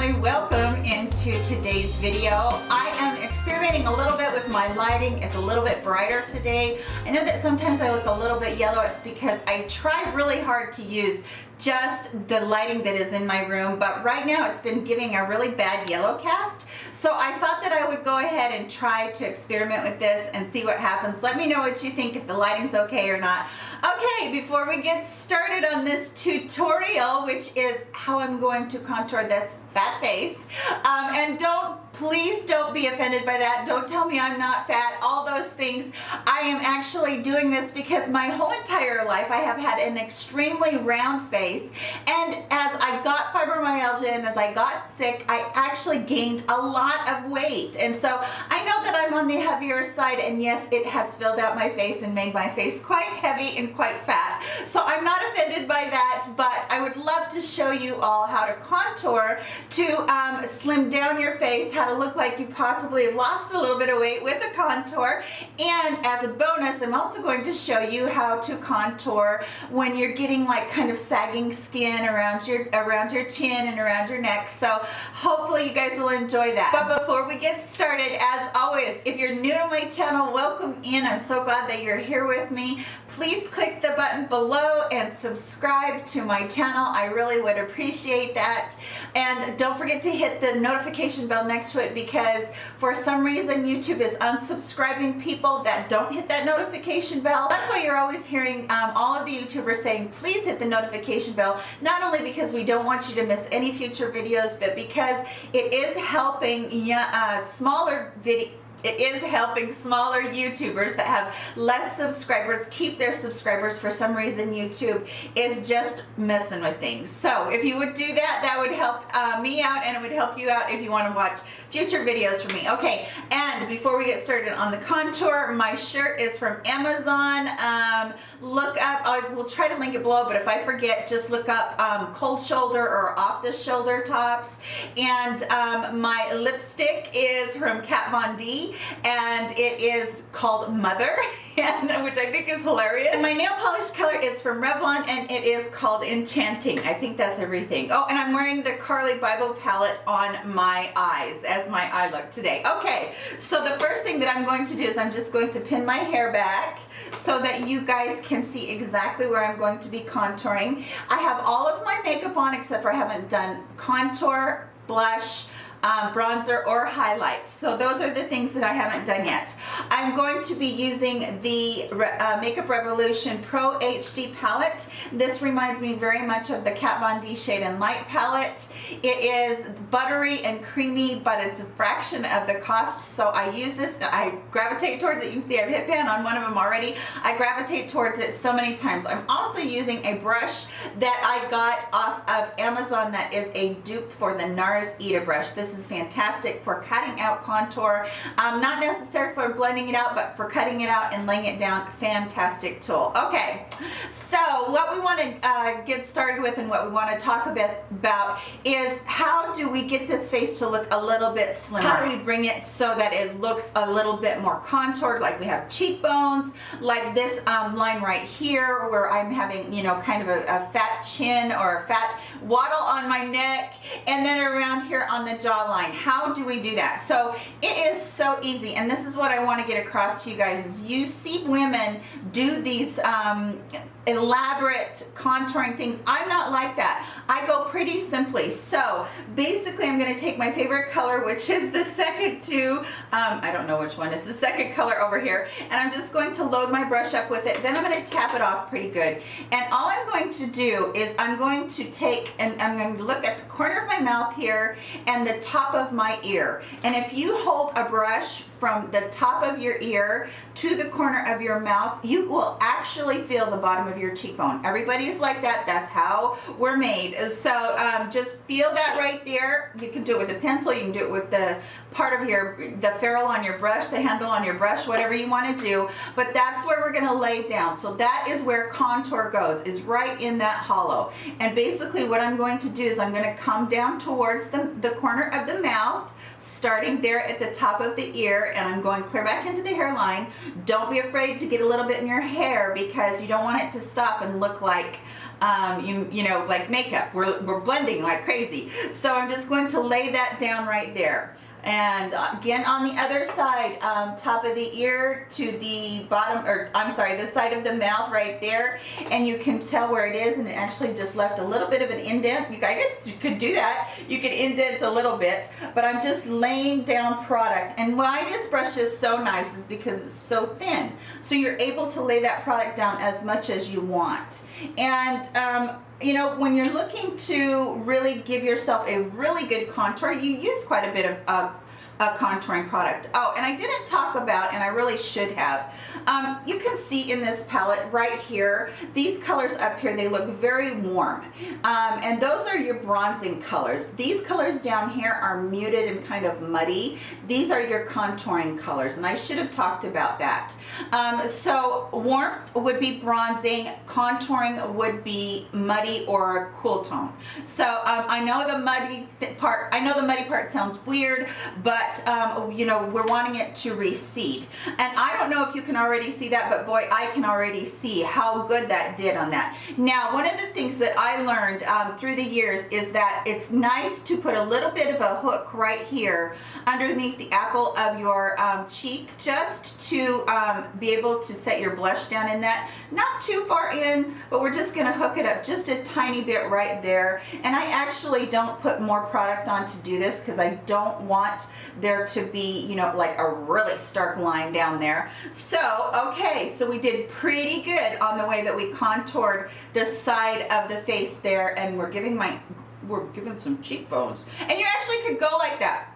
everybody, welcome into today's video. I am experimenting a little bit with my lighting. It's a little bit brighter today. I know that sometimes I look a little bit yellow. It's because I try really hard to use just the lighting that is in my room, but right now it's been giving a really bad yellow cast. So I thought that I would go ahead and try to experiment with this and see what happens. Let me know what you think, if the lighting's okay or not. Okay, before we get started on this tutorial, which is how I'm going to contour this fat face, and please don't be offended by that. Don't tell me I'm not fat, all those things. I am actually doing this because my whole entire life I have had an extremely round face, and as I got fibromyalgia and as I got sick, I actually gained a lot of weight. And so I know that I'm on the heavier side, and yes, it has filled out my face and made my face quite heavy and quite fat. So I'm not offended by that, but I would love to show you all how to contour to slim down your face, how to look like you possibly have lost a little bit of weight with a contour. And as a bonus, I'm also going to show you how to contour when you're getting like kind of sagging skin around your chin and around your neck. So hopefully you guys will enjoy that. But before we get started, as always, if you're new to my channel, welcome in. I'm so glad that you're here with me. Please click the button below and subscribe to my channel. I really would appreciate that. And don't forget to hit the notification bell next to it, because for some reason YouTube is unsubscribing people that don't hit that notification bell. That's why you're always hearing all of the YouTubers saying, please hit the notification bell, not only because we don't want you to miss any future videos, but because it is helping smaller YouTubers that have less subscribers keep their subscribers. For some reason YouTube is just messing with things. So if you would do that, that would help me out, and it would help you out if you want to watch future videos from me. Okay, and before we get started on the contour, my shirt is from Amazon. Look up, I will try to link it below, but if I forget, just look up cold shoulder or off the shoulder tops. And my lipstick is from Kat Von D, and it is called Mother, which I think is hilarious. And my nail polish color is from Revlon, and it is called Enchanting. I think that's everything. Oh, and I'm wearing the Carly Bible palette on my eyes as my eye look today. Okay, so the first thing that I'm going to do is I'm just going to pin my hair back so that you guys can see exactly where I'm going to be contouring. I have all of my makeup on, except for I haven't done contour, blush, bronzer, or highlight. So those are the things that I haven't done yet. I'm going to be using the Makeup Revolution Pro HD palette. This reminds me very much of the Kat Von D Shade and Light palette. It is buttery and creamy, but it's a fraction of the cost. So I use this, I gravitate towards it. You can see I've hit pan on one of them already. I gravitate towards it so many times. I'm also using a brush that I got off of Amazon that is a dupe for the Nars Ita Brush. This is fantastic for cutting out contour, not necessary for blending it out, but for cutting it out and laying it down. Fantastic tool. Okay, so what we want to get started with and what we want to talk a bit about is how do we get this face to look a little bit slimmer? How do we bring it so that it looks a little bit more contoured, like we have cheekbones, like this line right here where I'm having, you know, kind of a fat chin or a fat waddle on my neck, and then around here on the jawline. How do we do that? So it is so easy, and this is what I want to get across to you guys, is you see women do these elaborate contouring things. I'm not like that. I go pretty simply. So basically I'm going to take my favorite color, which is the second to, I don't know which one is the second color over here, and I'm just going to load my brush up with it. Then I'm going to tap it off pretty good. And all I'm going to do is I'm going to take, and I'm going to look at the corner of my mouth here and the top of my ear. And if you hold a brush from the top of your ear to the corner of your mouth, you will actually feel the bottom of your cheekbone. Everybody's like that. That's how we're made. So just feel that right there. You can do it with a pencil. You can do it with the part of the ferrule on your brush, the handle on your brush, whatever you want to do. But that's where we're going to lay down. So that is where contour goes, is right in that hollow. And basically what I'm going to do is I'm going to come down towards the corner of the mouth, starting there at the top of the ear, and I'm going clear back into the hairline. Don't be afraid to get a little bit in your hair, because you don't want it to stop and look like you know, like makeup. We're blending like crazy. So I'm just going to lay that down right there. And again, on the other side, top of the ear to the bottom, or I'm sorry, the side of the mouth right there. And you can tell where it is, and it actually just left a little bit of an indent. I guess you could do that. You could indent a little bit, but I'm just laying down product. And why this brush is so nice is because it's so thin. So you're able to lay that product down as much as you want. And you know, when you're looking to really give yourself a really good contour, you use quite a bit of a contouring product. Oh, and I didn't talk about, and I really should have, you can see in this palette right here, these colors up here, they look very warm. And those are your bronzing colors. These colors down here are muted and kind of muddy. These are your contouring colors, and I should have talked about that. So warmth would be bronzing, contouring would be muddy or cool tone. So I know the muddy part sounds weird, but you know, we're wanting it to recede. And I don't know if you can already see that, but boy, I can already see how good that did on that. Now, one of the things that I learned through the years is that it's nice to put a little bit of a hook right here underneath the apple of your cheek, just to be able to set your blush down in that. Not too far in, but we're just gonna hook it up just a tiny bit right there. And I actually don't put more product on to do this because I don't want there to be, you know, like a really stark line down there. So, okay, so we did pretty good on the way that we contoured the side of the face there, and we're giving some cheekbones. And you actually could go like that,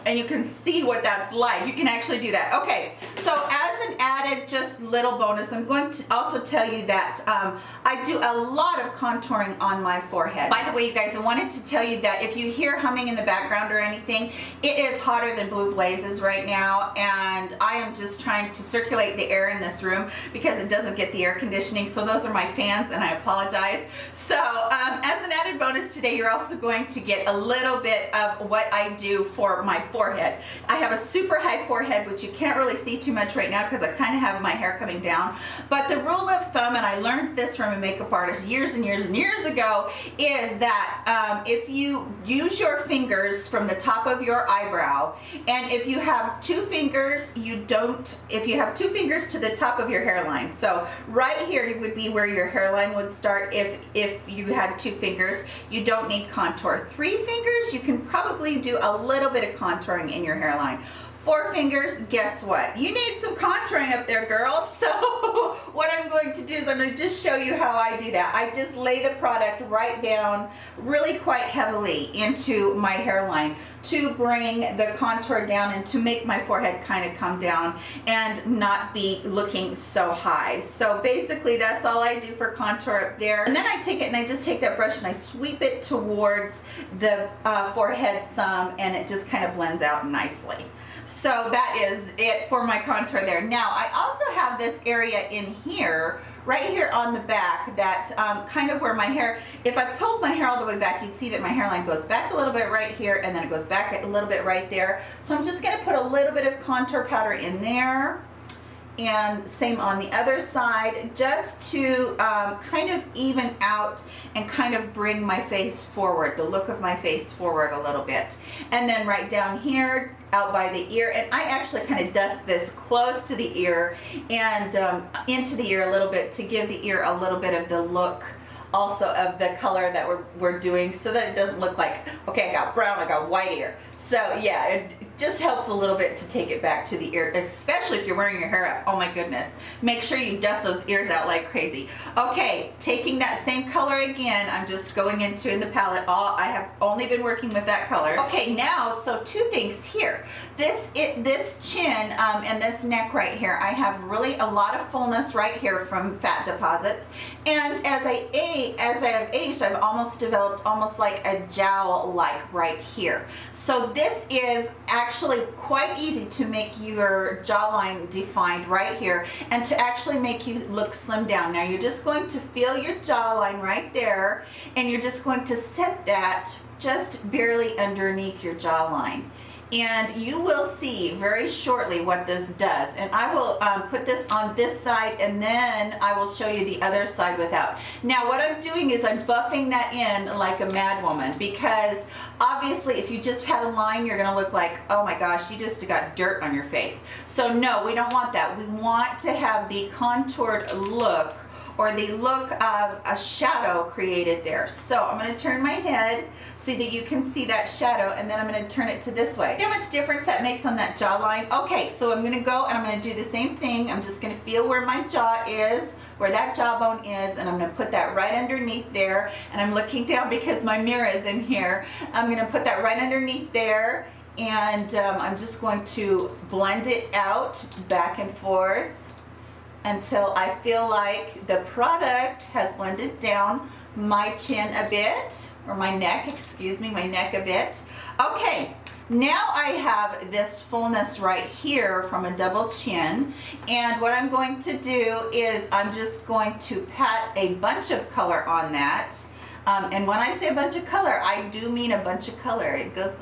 and you can see what that's like. You can actually do that. Okay, so as an added just little bonus, I'm going to also tell you that I do a lot of contouring on my forehead. By the way, you guys, I wanted to tell you that if you hear humming in the background or anything, it is hotter than blue blazes right now, and I am just trying to circulate the air in this room because it doesn't get the air conditioning. So those are my fans, and I apologize. So as an added bonus today, you're also going to get a little bit of what I do for my forehead. I have a super high forehead, which you can't really see too much right now because I kind of have my hair coming down. But the rule of thumb, and I learned this from a makeup artist years and years and years ago, is that if you use your fingers from the top of your eyebrow, and if you have two fingers, if you have two fingers to the top of your hairline, so right here would be where your hairline would start if you had two fingers, you don't need contour. 3 fingers, you can probably do a little bit of contouring in your hairline. 4 fingers, guess what? You need some contouring up there, girls. So what I'm going to do is I'm going to just show you how I do that. I just lay the product right down really quite heavily into my hairline to bring the contour down and to make my forehead kind of come down and not be looking so high. So basically that's all I do for contour up there. And then I take it and I just take that brush and I sweep it towards the forehead some, and it just kind of blends out nicely. So that is it for my contour there. Now I also have this area in here, right here on the back, that kind of where my hair, if I pulled my hair all the way back, you'd see that my hairline goes back a little bit right here, and then it goes back a little bit right there. So I'm just gonna put a little bit of contour powder in there. And same on the other side, just to kind of even out and kind of bring my face forward, the look of my face forward a little bit. And then right down here, out by the ear, and I actually kind of dust this close to the ear and into the ear a little bit to give the ear a little bit of the look also of the color that we're doing, so that it doesn't look like, okay, I got brown, I got white ear. So yeah, it just helps a little bit to take it back to the ear, especially if you're wearing your hair up. Oh my goodness. Make sure you dust those ears out like crazy. Okay, taking that same color again, I'm just going into in the palette. I have only been working with that color. Okay, now, so 2 things here. This chin and this neck right here, I have really a lot of fullness right here from fat deposits. And as I have aged, I've almost developed almost like a jowl like right here. So this is actually quite easy to make your jawline defined right here and to actually make you look slim down. Now you're just going to feel your jawline right there, and you're just going to set that just barely underneath your jawline. and you will see very shortly what this does. And I will put this on this side, and then I will show you the other side without. Now what I'm doing is I'm buffing that in like a mad woman, because obviously if you just had a line, you're gonna look like, oh my gosh, you just got dirt on your face. So no, we don't want that. We want to have the contoured look, or the look of a shadow created there. So I'm gonna turn my head so that you can see that shadow, and then I'm gonna turn it to this way. See how much difference that makes on that jawline? Okay, so I'm gonna go and I'm gonna do the same thing. I'm just gonna feel where my jaw is, where that jawbone is, and I'm gonna put that right underneath there. And I'm looking down because my mirror is in here. I'm gonna put that right underneath there, and I'm just going to blend it out back and forth until I feel like the product has blended down my chin a bit, or my neck, excuse me, my neck a bit. Okay, now I have this fullness right here from a double chin, and what I'm going to do is I'm just going to pat a bunch of color on that. And when I say a bunch of color, I do mean a bunch of color. It goes,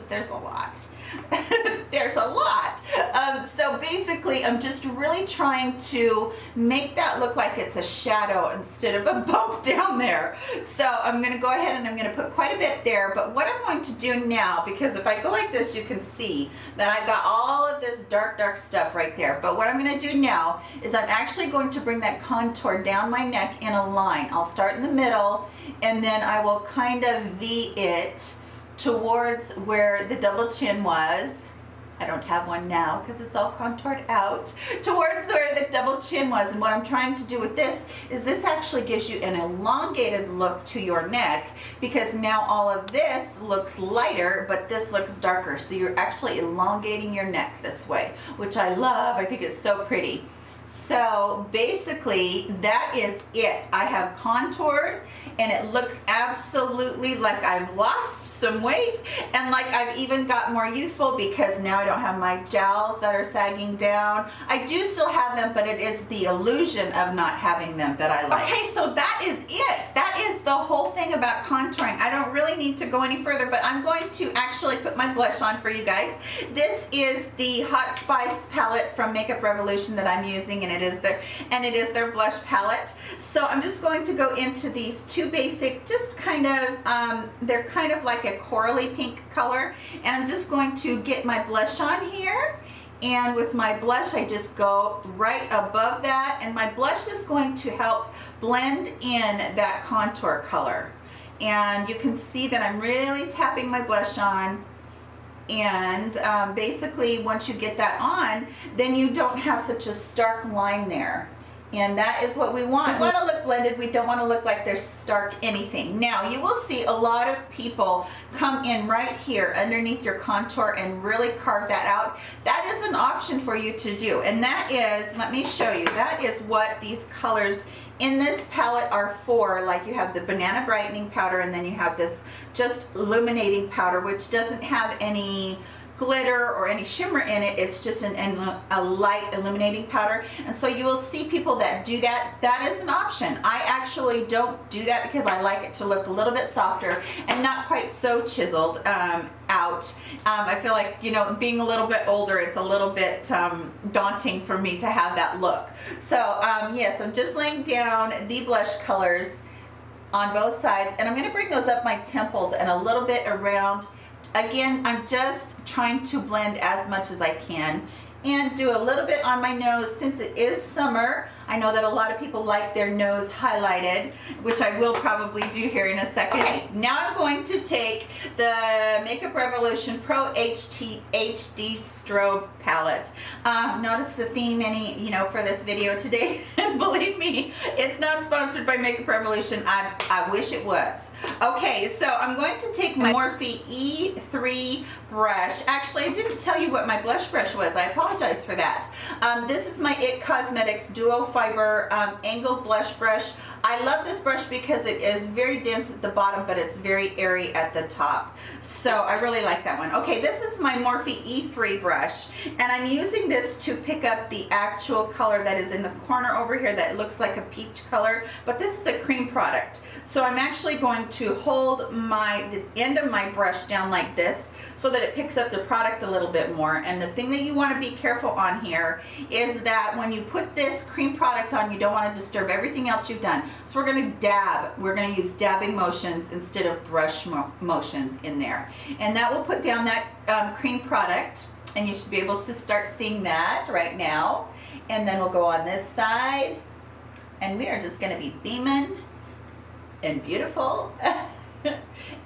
there's a lot. There's a lot. So basically, I'm just really trying to make that look like it's a shadow instead of a bump down there. So I'm going to go ahead and I'm going to put quite a bit there. But what I'm going to do now, because if I go like this, you can see that I've got all of this dark, dark stuff right there. But what I'm going to do now is I'm actually going to bring that contour down my neck in a line. I'll start in the middle, and then I will kind of V it towards where the double chin was. I don't have one now because it's all contoured out. Towards where the double chin was. And what I'm trying to do with this is this actually gives you an elongated look to your neck, because now all of this looks lighter, but this looks darker. So you're actually elongating your neck this way, which I love. I think it's so pretty. So basically that is it. I have contoured, and it looks absolutely like I've lost some weight, and like I've even got more youthful, because now I don't have my jowls that are sagging down. I do still have them, but it is the illusion of not having them that I like. Okay, so that is it. That is the whole thing about contouring. I don't really need to go any further, but I'm going to actually put my blush on for you guys. This is the Hot Spice palette from Makeup Revolution that I'm using, and it is their blush palette. So I'm just going to go into these two basic, just kind of they're kind of like a corally pink color, and I'm just going to get my blush on here, and with my blush I just go right above that, and my blush is going to help blend in that contour color. And you can see that I'm really tapping my blush on. And basically once you get that on, then you don't have such a stark line there. And that is what we want. We want to look blended. We don't want to look like there's stark anything. Now you will see a lot of people come in right here underneath your contour and really carve that out. That is an option for you to do. And that is, let me show you, that is what these colors in this palette are for. Like you have the banana brightening powder, and then you have this just illuminating powder, which doesn't have any glitter or any shimmer in it. It's just a light illuminating powder. And so you will see people that do that. That is an option. I actually don't do that because I like it to look a little bit softer and not quite so chiseled out. I feel like, you know, being a little bit older, it's a little bit daunting for me to have that look. So yes, I'm just laying down the blush colors on both sides, and I'm going to bring those up my temples and a little bit around. Again, I'm just trying to blend as much as I can, and do a little bit on my nose. Since it is summer, I know that a lot of people like their nose highlighted, which I will probably do here in a second. Okay, now I'm going to take the Makeup Revolution Pro HD Strobe palette. Notice the theme for this video today. And believe me, it's not sponsored by Makeup Revolution. I wish it was. Okay, so I'm going to take my Morphe E3 brush. Actually, I didn't tell you what my blush brush was. I apologize for that. This is my It Cosmetics Duo Fiber angled blush brush. I love this brush because it is very dense at the bottom, but it's very airy at the top. So I really like that one. Okay, this is my Morphe E3 brush, and I'm using this to pick up the actual color that is in the corner over here that looks like a peach color, but this is a cream product. So I'm actually going to hold the end of my brush down like this so that it picks up the product a little bit more. And the thing that you want to be careful on here is that when you put this cream product on, you don't want to disturb everything else you've done. So we're going to dab. We're going to use dabbing motions instead of brush motions in there. And that will put down that cream product, and you should be able to start seeing that right now. And then we'll go on this side, and we are just going to be beaming and beautiful.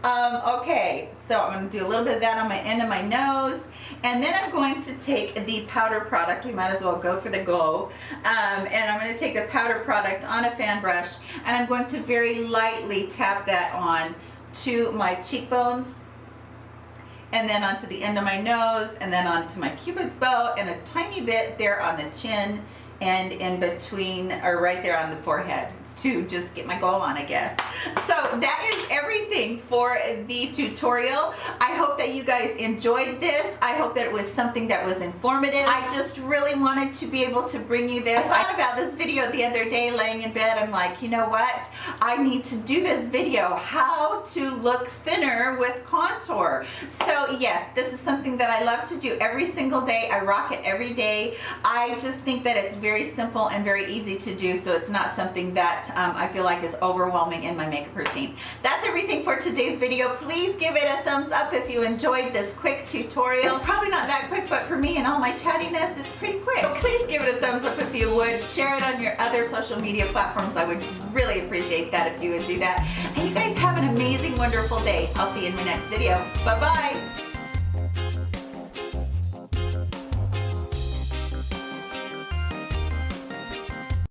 Okay, so I'm going to do a little bit of that on my end of my nose, and then I'm going to take the powder product. We might as well go for the glow. And I'm going to take the powder product on a fan brush, and I'm going to very lightly tap that on to my cheekbones, and then onto the end of my nose, and then onto my cupid's bow, and a tiny bit there on the chin, and in between, or right there on the forehead. It's to just get my glow on, I guess. So that is everything for the tutorial. I hope that you guys enjoyed this. I hope that it was something that was informative. I just really wanted to be able to bring you this. I thought about this video the other day laying in bed. I'm like, you know what? I need to do this video, how to look thinner with contour. So yes, this is something that I love to do every single day. I rock it every day. I just think that it's very simple and very easy to do, so it's not something that I feel like is overwhelming in my makeup routine. That's everything for today's video. Please give it a thumbs up if you enjoyed this quick tutorial. It's probably not that quick, but for me and all my chattiness, it's pretty quick. So please give it a thumbs up if you would. Share it on your other social media platforms. I would really appreciate that if you would do that. And you guys have an amazing, wonderful day. I'll see you in my next video. Bye-bye.